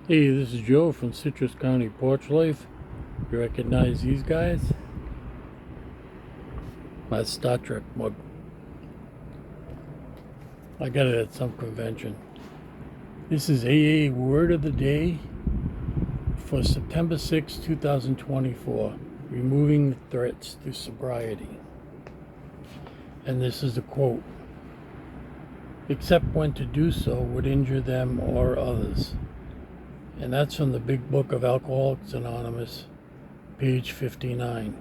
Hey, this is Joe from Citrus County Porch Life. You recognize these guys? My Star Trek mug. I got it at some convention. This is AA Word of the Day for September 6, 2024. Removing threats to sobriety. And this is a quote. Except when to do so would injure them or others. And that's from the Big Book of Alcoholics Anonymous, page 59.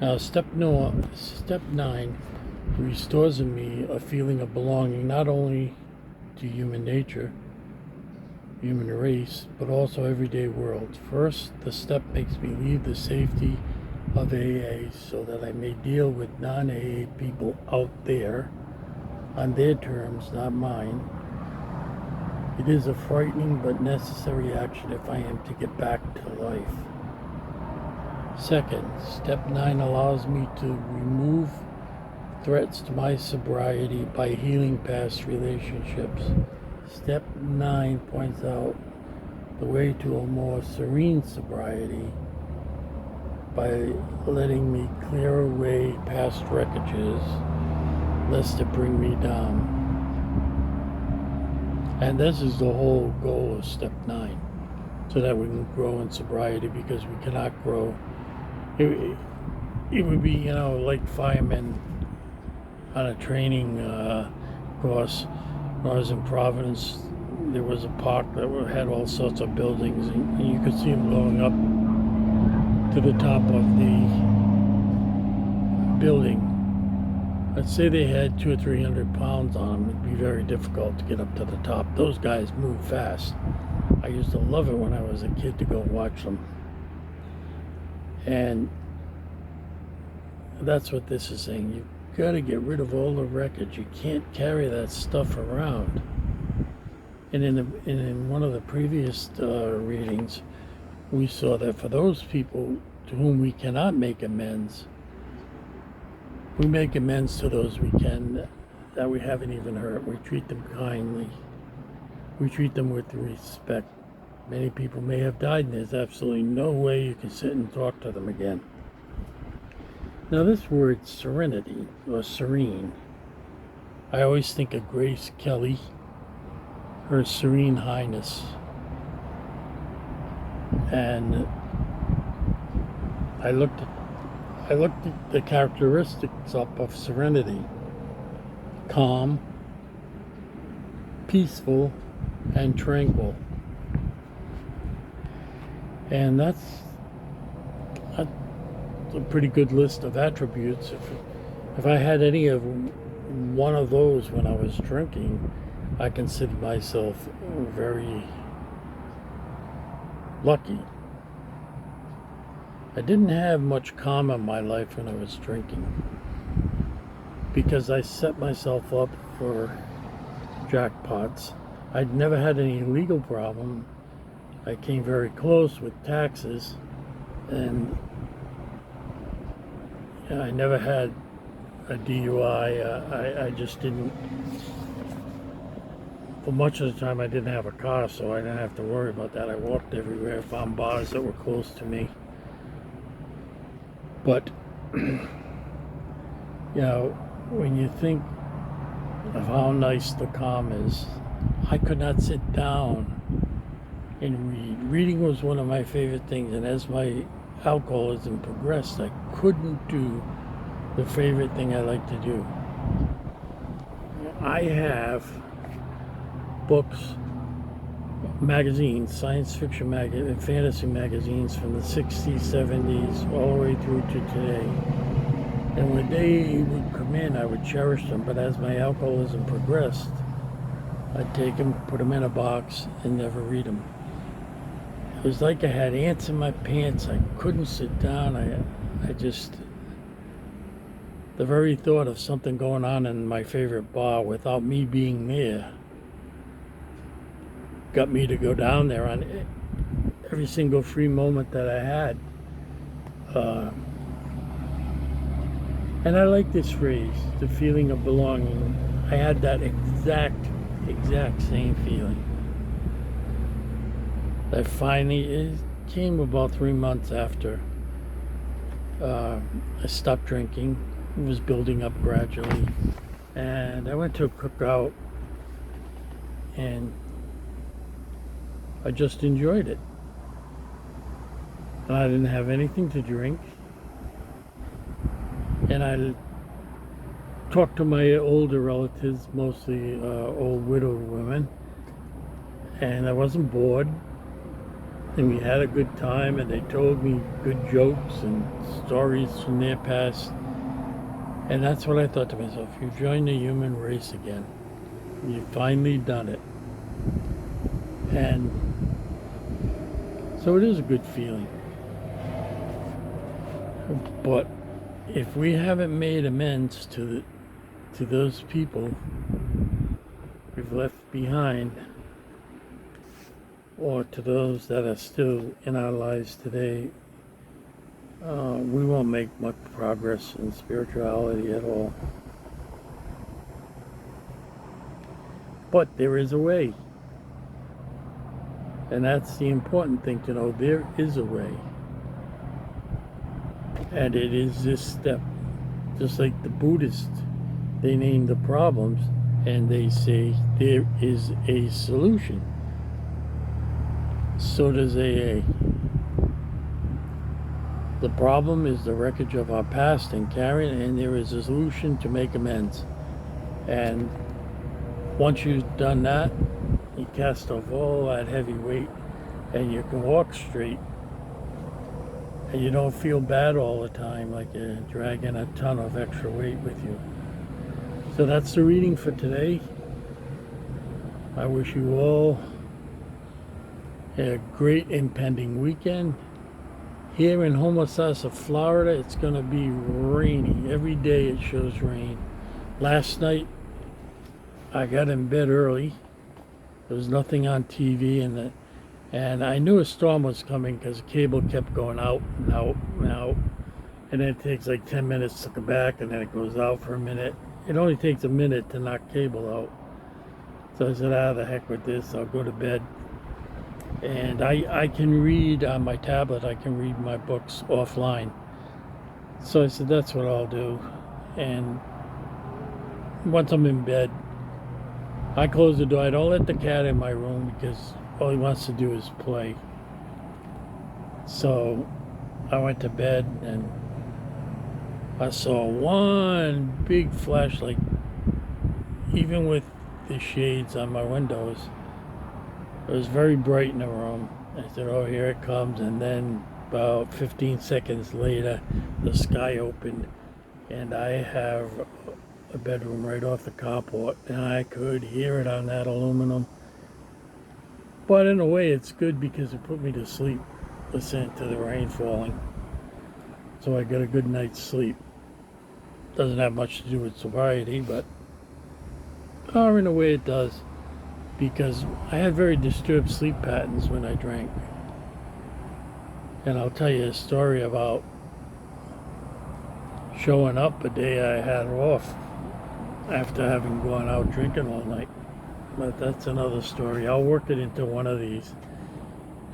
Now, step 9 restores in me a feeling of belonging not only to human nature, human race, but also everyday world. First, the step makes me leave the safety of AA so that I may deal with non-AA people out there on their terms, not mine. It is a frightening but necessary action if I am to get back to life. Second, step 9 allows me to remove threats to my sobriety by healing past relationships. Step 9 points out the way to a more serene sobriety by letting me clear away past wreckages lest it bring me down. And this is the whole goal of step 9, so that we can grow in sobriety, because we cannot grow. It would be, like firemen on a training course. When I was in Providence, there was a park that had all sorts of buildings, and you could see them going up to the top of the building. Let's say they had 200 or 300 pounds on them. It'd be very difficult to get up to the top. Those guys move fast. I used to love it when I was a kid to go watch them. And that's what this is saying. You've got to get rid of all the wreckage. You can't carry that stuff around. And in one of the previous readings, we saw that for those people to whom we cannot make amends, we make amends to those we can, that we haven't even hurt. We treat them kindly. We treat them with respect. Many people may have died, and there's absolutely no way you can sit and talk to them again. Now, this word serenity, or serene, I always think of Grace Kelly, Her Serene Highness. And I looked at the characteristics up of serenity: calm, peaceful, and tranquil. And that's a pretty good list of attributes. If I had any of one of those when I was drinking, I consider myself very lucky. I didn't have much calm in my life when I was drinking, because I set myself up for jackpots. I'd never had any legal problem. I came very close with taxes, and I never had a DUI. I just didn't. For much of the time, I didn't have a car, so I didn't have to worry about that. I walked everywhere, found bars that were close to me. But, when you think of how nice the calm is, I could not sit down and read. Reading was one of my favorite things, and as my alcoholism progressed, I couldn't do the favorite thing I like to do. I have books, magazines, science fiction and fantasy magazines from the 60s, 70s, all the way through to today. And when they would come in, I would cherish them. But as my alcoholism progressed, I'd take them, put them in a box, and never read them. It was like I had ants in my pants. I couldn't sit down. I just, the very thought of something going on in my favorite bar without me being there got me to go down there on every single free moment that I had. And I like this phrase, the feeling of belonging. I had that exact exact same feeling. I finally, it came about 3 months after I stopped drinking. It was building up gradually. And I went to a cookout and I just enjoyed it. And I didn't have anything to drink. And I talked to my older relatives, mostly old widowed women. And I wasn't bored. And we had a good time, and they told me good jokes and stories from their past. And that's what I thought to myself, you joined the human race again. You've finally done it. And so it is a good feeling. But if we haven't made amends to those people we've left behind, or to those that are still in our lives today, we won't make much progress in spirituality at all. But there is a way. And that's the important thing to know. There is a way. And it is this step. Just like the Buddhists, they name the problems and they say there is a solution. So does AA. The problem is the wreckage of our past and carrying, and there is a solution to make amends. And once you've done that, you cast off all that heavy weight and you can walk straight. And you don't feel bad all the time like you're dragging a ton of extra weight with you. So that's the reading for today. I wish you all a great impending weekend. Here in Homosassa, Florida, it's going to be rainy. Every day it shows rain. Last night, I got in bed early. There was nothing on TV, and I knew a storm was coming because the cable kept going out and out and out. And then it takes like 10 minutes to come back, and then it goes out for a minute. It only takes a minute to knock cable out. So I said, the heck with this, I'll go to bed. And I can read on my tablet, I can read my books offline. So I said, that's what I'll do. And once I'm in bed, I close the door. I don't let the cat in my room because all he wants to do is play. So I went to bed and I saw one big flashlight, even with the shades on my windows. It was very bright in the room. I said, oh, here it comes. And then about 15 seconds later, the sky opened and I have a bedroom right off the carport and I could hear it on that aluminum. But in a way, it's good because it put me to sleep, listening to the rain falling. So I got a good night's sleep. Doesn't have much to do with sobriety, but in a way it does. Because I had very disturbed sleep patterns when I drank. And I'll tell you a story about showing up a day I had off after having gone out drinking all night. But that's another story. I'll work it into one of these.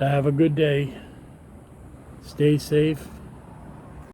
Have a good day. Stay safe.